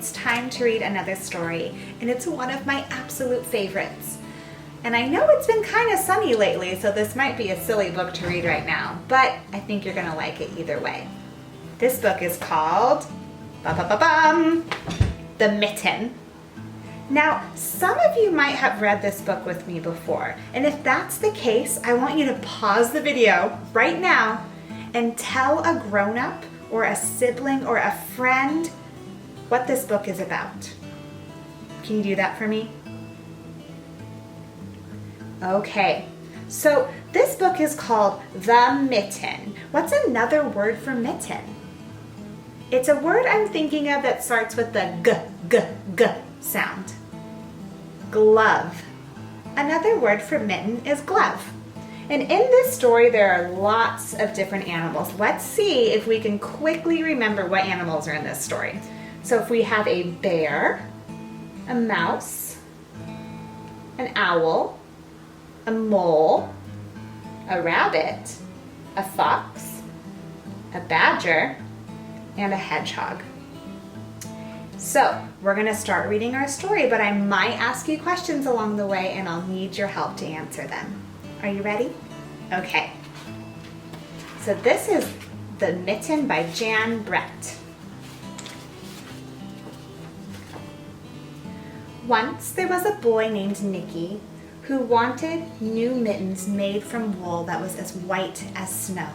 it's time to read another story, and it's one of my absolute favorites. And I know it's been kind of sunny lately, so this might be a silly book to read right now, but I think you're gonna like it either way. This book is called The Mitten. Now, some of you might have read this book with me before, and if that's the case, I want you to pause the video right now and tell a grown-up or a sibling or a friend what this book is about. Can you do that for me? Okay, so this book is called The Mitten. What's another word for mitten? It's a word I'm thinking of that starts with the g sound. Glove. Another word for mitten is glove. And in this story, there are lots of different animals. Let's see if we can quickly remember what animals are in this story. So if we have a bear, a mouse, an owl, a mole, a rabbit, a fox, a badger, and a hedgehog. So we're gonna start reading our story, but I might ask you questions along the way and I'll need your help to answer them. Are you ready? Okay. So this is The Mitten by Jan Brett. Once there was a boy named Nikki who wanted new mittens made from wool that was as white as snow.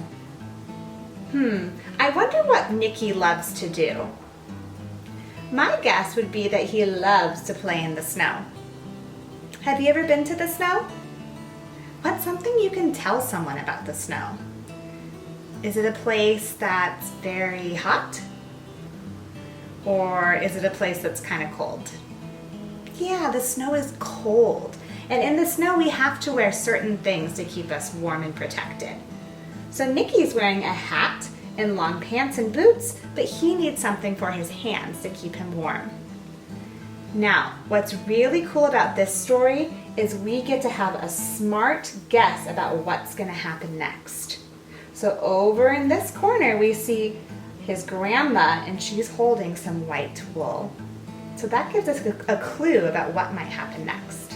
I wonder what Nikki loves to do. My guess would be that he loves to play in the snow. Have you ever been to the snow? What's something you can tell someone about the snow? Is it a place that's very hot? Or is it a place that's kind of cold? Yeah, the snow is cold. And in the snow, we have to wear certain things to keep us warm and protected. So Nikki's wearing a hat and long pants and boots, but he needs something for his hands to keep him warm. Now, what's really cool about this story is we get to have a smart guess about what's gonna happen next. So over in this corner, we see his grandma, and she's holding some white wool. So that gives us a clue about what might happen next.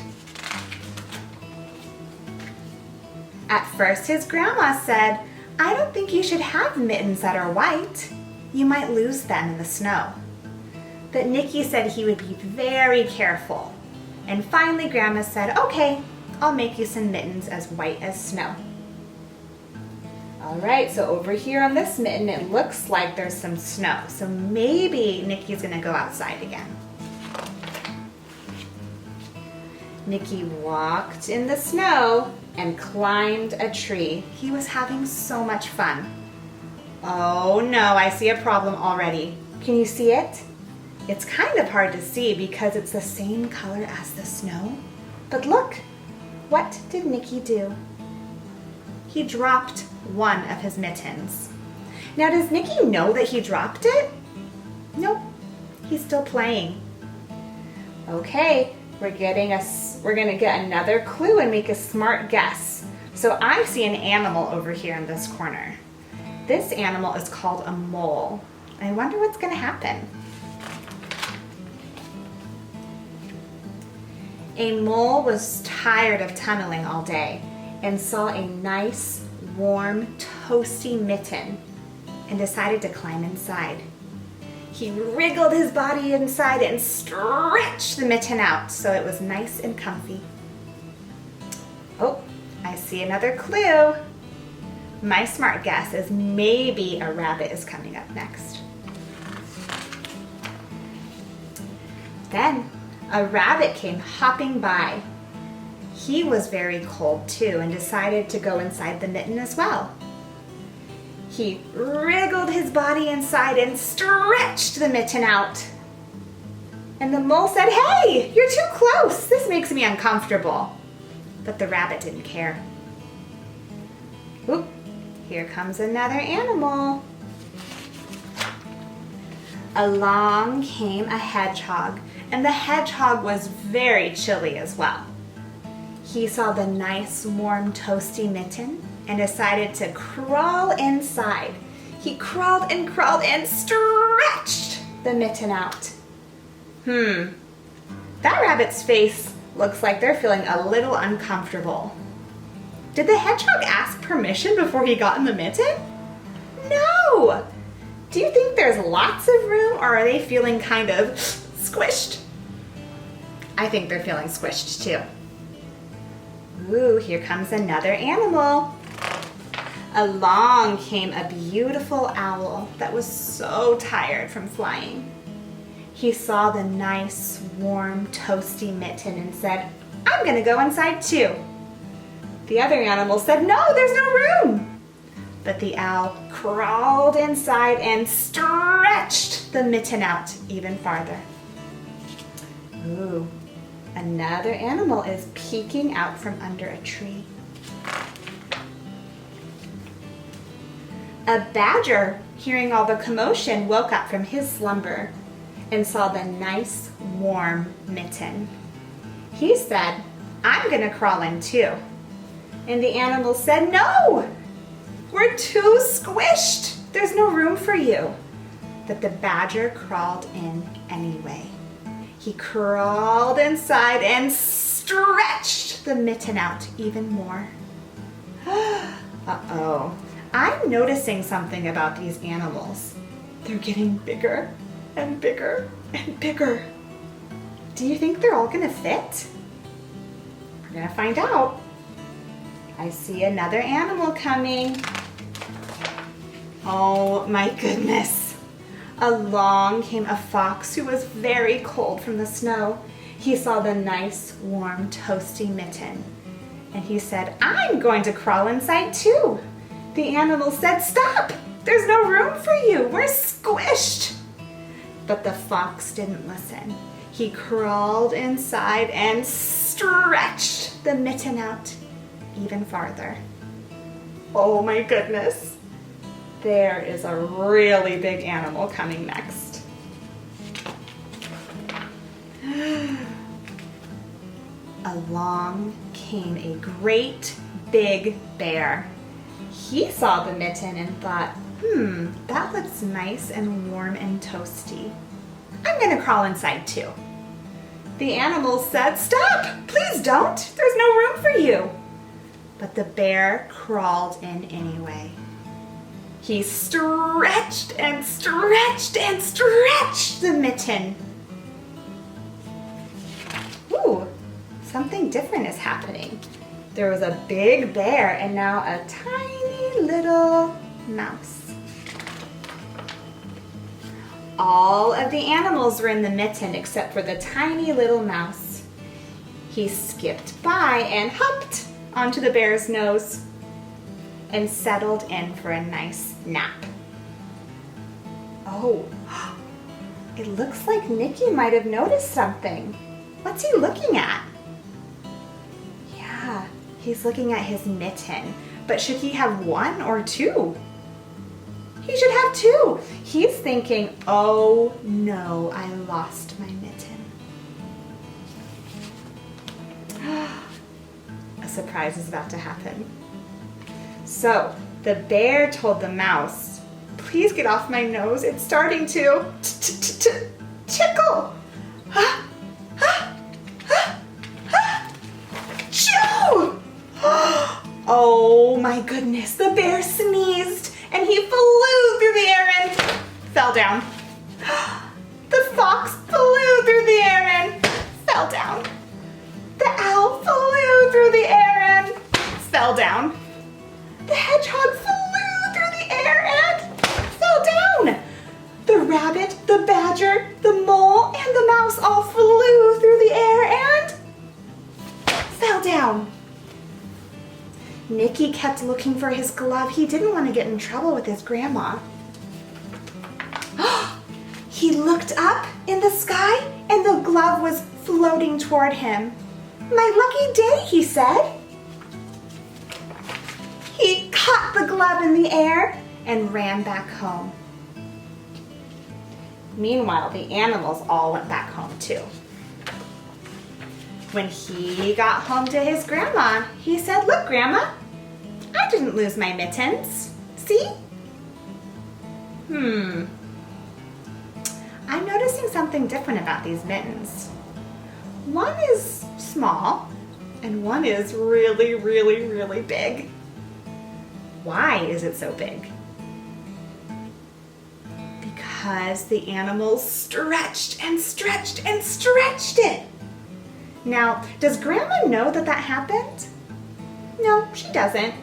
At first, his grandma said, "I don't think you should have mittens that are white. You might lose them in the snow." But Nikki said he would be very careful. And finally, Grandma said, "Okay, I'll make you some mittens as white as snow." All right, so over here on this mitten, it looks like there's some snow. So maybe Nikki's gonna go outside again. Nikki walked in the snow and climbed a tree. He was having so much fun. Oh no, I see a problem already. Can you see it? It's kind of hard to see because it's the same color as the snow. But look, what did Nikki do? He dropped one of his mittens. Now, does Nikki know that he dropped it? Nope, he's still playing. Okay, we're gonna get another clue and make a smart guess. So I see an animal over here in this corner. This animal is called a mole. I wonder what's gonna happen. A mole was tired of tunneling all day and saw a nice, warm, toasty mitten and decided to climb inside. He wriggled his body inside and stretched the mitten out so it was nice and comfy. Oh, I see another clue. My smart guess is maybe a rabbit is coming up next. Then a rabbit came hopping by. He was very cold too and decided to go inside the mitten as well. He wriggled his body inside and stretched the mitten out. And the mole said, "Hey, you're too close. This makes me uncomfortable." But the rabbit didn't care. Oop, here comes another animal. Along came a hedgehog, and the hedgehog was very chilly as well. He saw the nice, warm, toasty mitten and decided to crawl inside. He crawled and crawled and stretched the mitten out. That rabbit's face looks like they're feeling a little uncomfortable. Did the hedgehog ask permission before he got in the mitten? No! Do you think there's lots of room, or are they feeling kind of squished? I think they're feeling squished too. Ooh, here comes another animal. Along came a beautiful owl that was so tired from flying. He saw the nice, warm, toasty mitten and said, "I'm gonna go inside too." The other animals said, "No, there's no room." But the owl crawled inside and stretched the mitten out even farther. Ooh, another animal is peeking out from under a tree. A badger, hearing all the commotion, woke up from his slumber and saw the nice, warm mitten. He said, "I'm gonna crawl in too." And the animals said, "No, we're too squished. There's no room for you." But the badger crawled in anyway. He crawled inside and stretched the mitten out even more. Uh-oh. I'm noticing something about these animals. They're getting bigger and bigger and bigger. Do you think they're all gonna fit? We're gonna find out. I see another animal coming. Oh my goodness. Along came a fox who was very cold from the snow. He saw the nice, warm, toasty mitten. And he said, "I'm going to crawl inside too." The animal said, "Stop! There's no room for you. We're squished." But the fox didn't listen. He crawled inside and stretched the mitten out even farther. Oh my goodness. There is a really big animal coming next. Along came a great big bear. He saw the mitten and thought, that looks nice and warm and toasty. I'm gonna crawl inside too. The animals said, "Stop! Please don't! There's no room for you." But the bear crawled in anyway. He stretched and stretched and stretched the mitten. Ooh, something different is happening. There was a big bear and now a tiny little mouse. All of the animals were in the mitten except for the tiny little mouse. He skipped by and hopped onto the bear's nose and settled in for a nice nap. Oh, it looks like Nikki might have noticed something. What's he looking at? Yeah, he's looking at his mitten. But should he have one or two? He should have two. He's thinking, "Oh no, I lost my mitten." A surprise is about to happen. So the bear told the mouse, "Please get off my nose. It's starting to tickle." Chew! Oh my goodness, the bear sneezed and he flew through the air and fell down. The fox flew through the air and fell down. The owl flew through the air and fell down. The hedgehog flew through the air and fell down. The rabbit, the badger, the mole, and the mouse all flew through the air and fell down. Nikki kept looking for his glove. He didn't want to get in trouble with his grandma. He looked up in the sky and the glove was floating toward him. "My lucky day," he said. He caught the glove in the air and ran back home. Meanwhile, the animals all went back home too. When he got home to his grandma, he said, "Look, Grandma, I didn't lose my mittens. See?" I'm noticing something different about these mittens. One is small and one is really, really, really big. Why is it so big? Because the animals stretched and stretched and stretched it. Now, does Grandma know that that happened? No, she doesn't.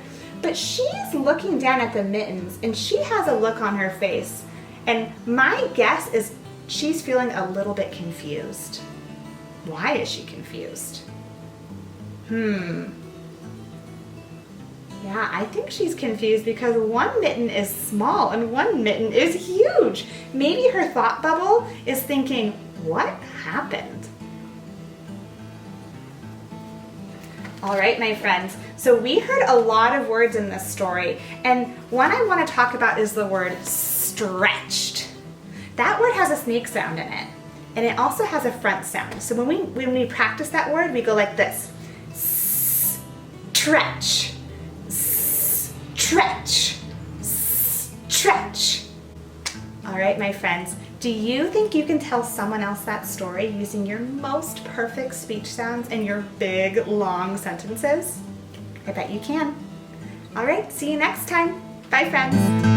But she's looking down at the mittens and she has a look on her face. And my guess is she's feeling a little bit confused. Why is she confused? Yeah, I think she's confused because one mitten is small and one mitten is huge. Maybe her thought bubble is thinking, what happened? All right, my friends, so we heard a lot of words in this story, and one I want to talk about is the word stretched. That word has a snake sound in it, and it also has a front sound. So when we practice that word, we go like this. Stretch, stretch, stretch. All right, my friends, do you think you can tell someone else that story using your most perfect speech sounds and your big, long sentences? I bet you can. All right, see you next time. Bye, friends.